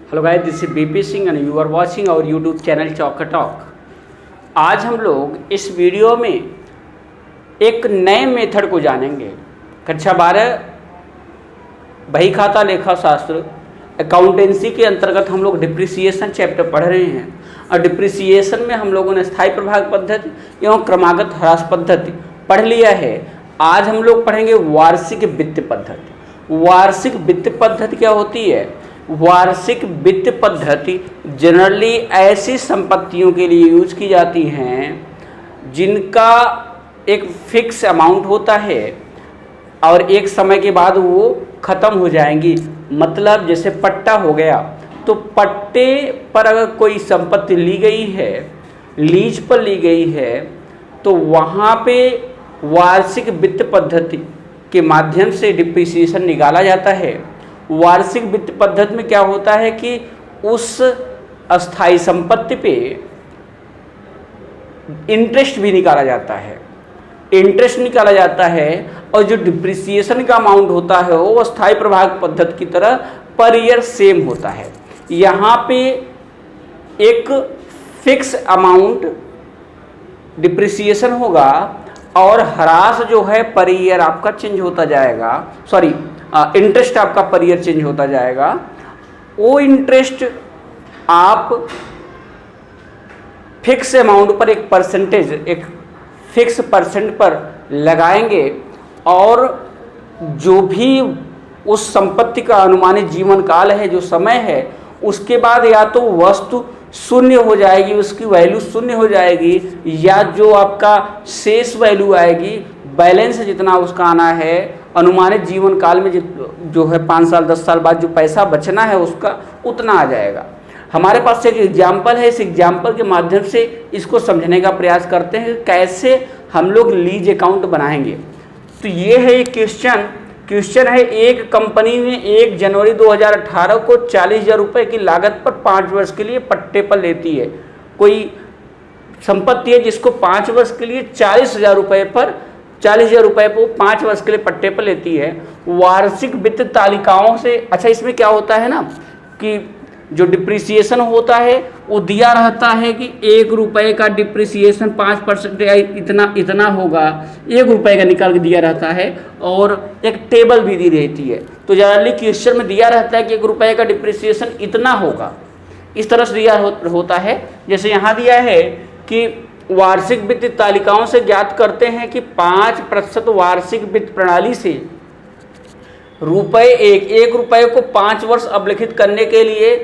Hello guys, this is BP Singh and you are watching our YouTube channel Chauka talk. आज हम लोग इस video में एक नए मेथड को जानेंगे। कक्षा 12 बही खाता लेखा शास्त्र अकाउंटेंसी के अंतर्गत हम लोग डिप्रिसिएशन चैप्टर पढ़ रहे हैं और डिप्रिसिएशन में हम लोगों ने स्थायी प्रभाग पद्धति एवं क्रमागत ह्रास पद्धति पढ़ लिया है। आज हम लोग पढ़ेंगे वार्षिक वित्त पद्धति। वार्षिक वित्त पद्धति क्या होती है? वार्षिक वित्त पद्धति जनरली ऐसी संपत्तियों के लिए यूज की जाती हैं जिनका एक फिक्स अमाउंट होता है और एक समय के बाद वो ख़त्म हो जाएंगी। मतलब जैसे पट्टा हो गया, तो पट्टे पर अगर कोई संपत्ति ली गई है, लीज पर ली गई है, तो वहाँ पे वार्षिक वित्त पद्धति के माध्यम से डिप्रिसिएशन निकाला जाता है। वार्षिक वित्त पद्धति में क्या होता है कि उस अस्थायी संपत्ति पे इंटरेस्ट भी निकाला जाता है। इंटरेस्ट निकाला जाता है और जो डिप्रिसिएशन का अमाउंट होता है वो अस्थायी प्रभाग पद्धति की तरह पर ईयर सेम होता है। यहाँ पे एक फिक्स अमाउंट डिप्रिसिएशन होगा और ह्रास जो है पर ईयर आपका चेंज होता जाएगा। इंटरेस्ट आपका पर ईयर चेंज होता जाएगा। वो इंटरेस्ट आप फिक्स अमाउंट पर एक परसेंटेज, एक फिक्स परसेंट पर लगाएंगे और जो भी उस संपत्ति का अनुमानित जीवन काल है, जो समय है, उसके बाद या तो वस्तु शून्य हो जाएगी, उसकी वैल्यू शून्य हो जाएगी, या जो आपका शेष वैल्यू आएगी, बैलेंस जितना उसका आना है अनुमानित जीवन काल में जो है 5 साल 10 साल बाद जो पैसा बचना है उसका उतना आ जाएगा। हमारे पास एक एग्जाम्पल है। इस एग्जाम्पल के माध्यम से इसको समझने का प्रयास करते हैं कि कैसे हम लोग लीज अकाउंट बनाएंगे। तो ये है एक क्वेश्चन है। एक कंपनी में 1 जनवरी 2018 को 40,000 रुपये की लागत पर 5 वर्ष के लिए पट्टे पर लेती है। कोई संपत्ति है जिसको 5 वर्ष के लिए 40,000 रुपये पर 5 वर्ष के लिए पट्टे पर लेती है। वार्षिक वित्त तालिकाओं से, अच्छा इसमें क्या होता है ना कि जो डिप्रिसिएशन होता है वो दिया रहता है कि 1 रुपये का डिप्रिसिएशन 5% इतना होगा। 1 रुपये का निकाल के दिया रहता है और एक टेबल भी दी रहती है। तो जनरली क्वेश्चन में दिया रहता है कि 1 रुपये का डिप्रिसिएशन इतना होगा। इस तरह से दिया होता है। जैसे यहाँ दिया है कि वार्षिक वित्त तालिकाओं से ज्ञात करते हैं कि 5% वार्षिक वित्त प्रणाली से एक रुपये को 5 वर्ष अवलिखित करने के लिए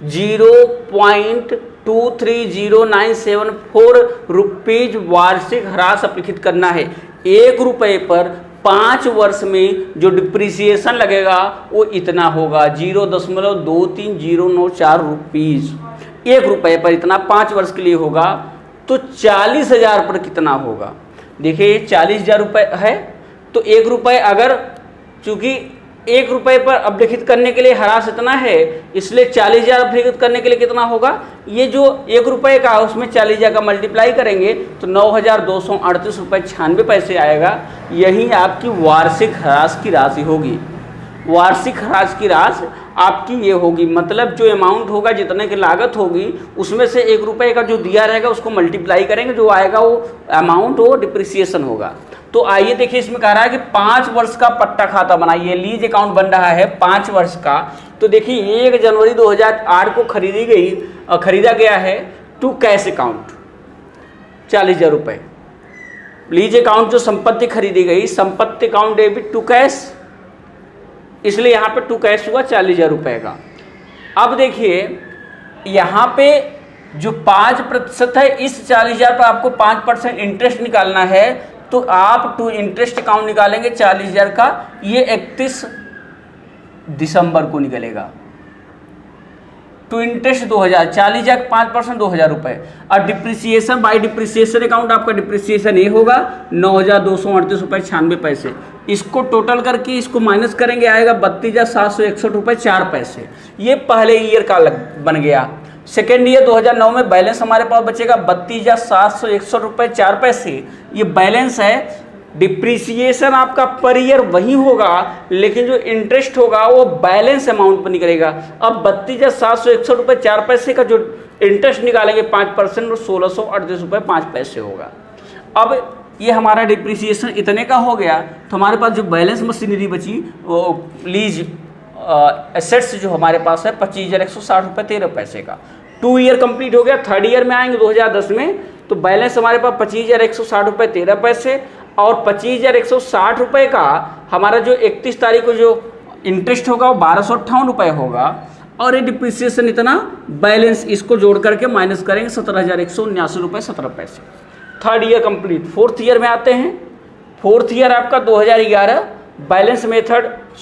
0.230974 रुपीज वार्षिक ह्रास अवलिखित करना है। 1 रुपये पर 5 वर्ष में जो डिप्रिसिएशन लगेगा वो इतना होगा, 0.23094 रुपीज। 1 रुपये पर इतना 5 वर्ष के लिए होगा। तो 40,000 पर कितना होगा? देखिए 40,000 रुपये है तो 1 रुपये, अगर चूंकि 1 रुपये पर अवलिखित करने के लिए ह्रास इतना है, इसलिए 40,000 अवलिखित करने के लिए कितना होगा? ये जो 1 रुपये का उसमें 40,000 का मल्टीप्लाई करेंगे तो 9,238 रुपये 96 पैसे आएगा। यही आपकी वार्षिक ह्रास की राशि होगी। वार्षिक ह्रास की राशि आपकी ये होगी। मतलब जो अमाउंट होगा, जितने की लागत होगी, उसमें से 1 रुपये का जो दिया रहेगा उसको मल्टीप्लाई करेंगे, जो आएगा वो अमाउंट वो डिप्रिसिएशन होगा। तो आइए देखिए, इसमें कह रहा है कि 5 वर्ष का पट्टा खाता बनाइए। लीज अकाउंट बन रहा है 5 वर्ष का। तो देखिए 1 जनवरी 2008 को खरीदा गया है टू कैश अकाउंट 40,000 रुपये। लीज अकाउंट जो संपत्ति खरीदी गई, संपत्ति अकाउंट डेबिट टू कैश, इसलिए यहाँ पे टू कैश हुआ 40,000 रुपये का। अब देखिए यहाँ पे जो 5% है, इस 40,000 पर आपको 5% इंटरेस्ट निकालना है। तो आप टू इंटरेस्ट अकाउंट निकालेंगे 40,000 का, ये 31 दिसंबर को निकलेगा। टू इंटरेस्ट 2,000, 40,000 5% 2,000 रुपये। और डिप्रिसिएशन बाय डिप्रिसिएशन अकाउंट, आपका डिप्रिसिएशन ये होगा 9,238 रुपये 96 पैसे। इसको टोटल करके इसको माइनस करेंगे, आएगा 32,761 रुपये 4 पैसे। ये पहले ईयर का बन गया। सेकेंड ईयर 2009 में बैलेंस हमारे पास बचेगा 32,761 रुपये 4 पैसे। ये बैलेंस है डिप्रिसिएशन आपका पर ईयर वही होगा, लेकिन जो इंटरेस्ट होगा वो बैलेंस अमाउंट पर निकलेगा। अब 32,761 रुपये 4 पैसे का जो इंटरेस्ट निकालेंगे 5% और 1638 रुपये 5 पैसे होगा। अब ये हमारा डिप्रिसिएशन इतने का हो गया, तो हमारे पास जो बैलेंस मशीनरी बची वो लीज एसेट्स जो हमारे पास है 25,160 रुपये 13 पैसे का। 2 ईयर कंप्लीट हो गया, 3rd ईयर में आएंगे 2010 में, तो बैलेंस हमारे पास 25,160 रुपये 13 पैसे और 25,160 रुपये का हमारा जो 31 तारीख को जो इंटरेस्ट होगा वो 1,258 रुपये होगा, और ये डिप्रिसिएशन इतना बैलेंस इसको जोड़ करके माइनस करेंगे 17,179 रुपये 17 पैसे। 3rd year complete. 4th year में आते हैं। 4th ईयर आपका 2011, बैलेंस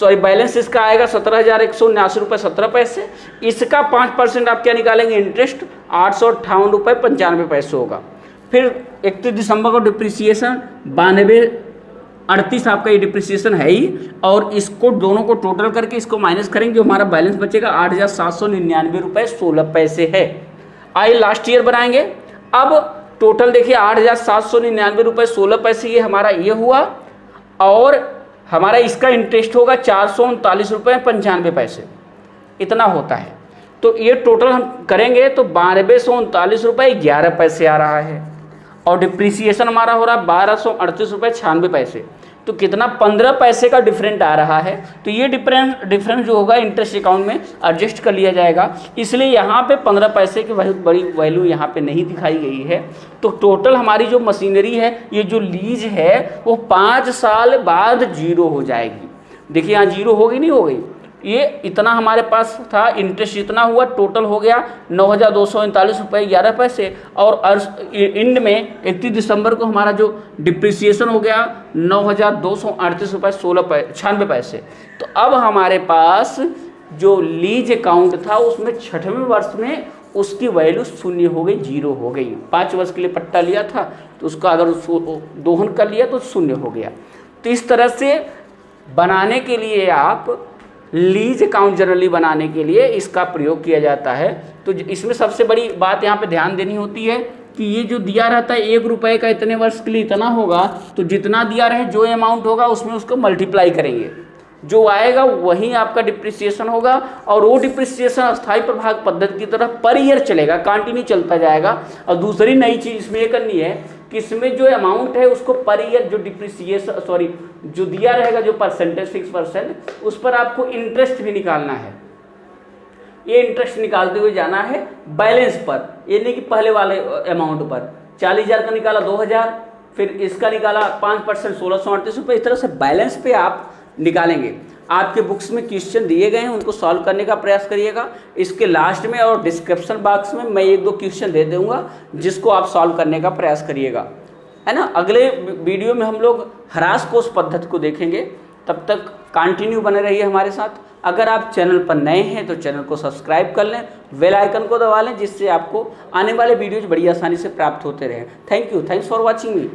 बैलेंस इसका आएगा 17,179 रुपये 17 पैसे। इसका 5% आप क्या निकालेंगे इंटरेस्ट 858 रुपये 95 पैसे होगा। फिर 31 दिसंबर को डिप्रिसिएशन 9238 आपका ये डिप्रिसिएशन है ही, और इसको दोनों को टोटल करके इसको माइनस करेंगे, जो हमारा बैलेंस बचेगा 8,799 रुपये 16 पैसे है। आइए लास्ट ईयर बनाएंगे। अब टोटल देखिए 8,799 रुपये 16 पैसे ये हमारा ये हुआ, और हमारा इसका इंटरेस्ट होगा 439 रुपये 95 पैसे, इतना होता है। तो ये टोटल हम करेंगे तो 9239 रुपये 11 पैसे आ रहा है, और डिप्रिसिएशन हमारा हो रहा है 1,238 रुपये 96 पैसे। तो कितना 15 पैसे का डिफरेंट आ रहा है। तो ये डिफरेंस जो होगा इंटरेस्ट अकाउंट में एडजस्ट कर लिया जाएगा, इसलिए यहाँ पे 15 पैसे की बहुत बड़ी वैल्यू यहाँ पे नहीं दिखाई गई है। तो टोटल हमारी जो मशीनरी है, ये जो लीज है वो 5 साल बाद जीरो हो जाएगी। देखिए यहाँ जीरो होगी नहीं हो गई, ये इतना हमारे पास था, इंटरेस्ट इतना हुआ, टोटल हो गया 9,239 रुपये 11 पैसे, और एंड में 31 दिसंबर को हमारा जो डिप्रिसिएशन हो गया 9,238 रुपये 96 पैसे। तो अब हमारे पास जो लीज अकाउंट था उसमें 6वें वर्ष में उसकी वैल्यू शून्य हो गई, जीरो हो गई। 5 वर्ष के लिए पट्टा लिया था तो उसका अगर दोहन कर लिया तो शून्य हो गया। तो इस तरह से बनाने के लिए आप लीज अकाउंट जनरली बनाने के लिए इसका प्रयोग किया जाता है। तो इसमें सबसे बड़ी बात यहाँ पे ध्यान देनी होती है कि ये जो दिया रहता है 1 रुपये का इतने वर्ष के लिए इतना होगा, तो जितना दिया रहे जो अमाउंट होगा उसमें उसको मल्टीप्लाई करेंगे, जो आएगा वही आपका डिप्रिसिएशन होगा। और वो डिप्रिसिएशन अस्थायी प्रभाग पद्धति की तरह पर ईयर चलेगा, कंटिन्यू चलता जाएगा। और दूसरी नई चीज़ इसमें ये करनी है कि इसमें जो अमाउंट है उसको पर ईयर जो डिप्रिसिएशन जो दिया रहेगा जो परसेंटेज 6%, उस पर आपको इंटरेस्ट भी निकालना है। ये इंटरेस्ट निकालते हुए जाना है बैलेंस पर, ये नहीं कि पहले वाले अमाउंट पर। 40,000 का निकाला 2,000, फिर इसका निकाला 5% 1,638 रुपये। इस तरह से बैलेंस पे आप निकालेंगे। आपके बुक्स में क्वेश्चन दिए गए हैं, उनको सॉल्व करने का प्रयास करिएगा। इसके लास्ट में और डिस्क्रिप्शन बॉक्स में मैं 1-2 क्वेश्चन दे दूंगा जिसको आप सॉल्व करने का प्रयास करिएगा, है ना। अगले वीडियो में हम लोग ह्रास कोष पद्धति को देखेंगे। तब तक कंटिन्यू बने रहिए हमारे साथ। अगर आप चैनल पर नए हैं तो चैनल को सब्सक्राइब कर लें, बेल आइकन को दबा लें, जिससे आपको आने वाले वीडियोज बड़ी आसानी से प्राप्त होते रहें। Thank you, thanks for watching me.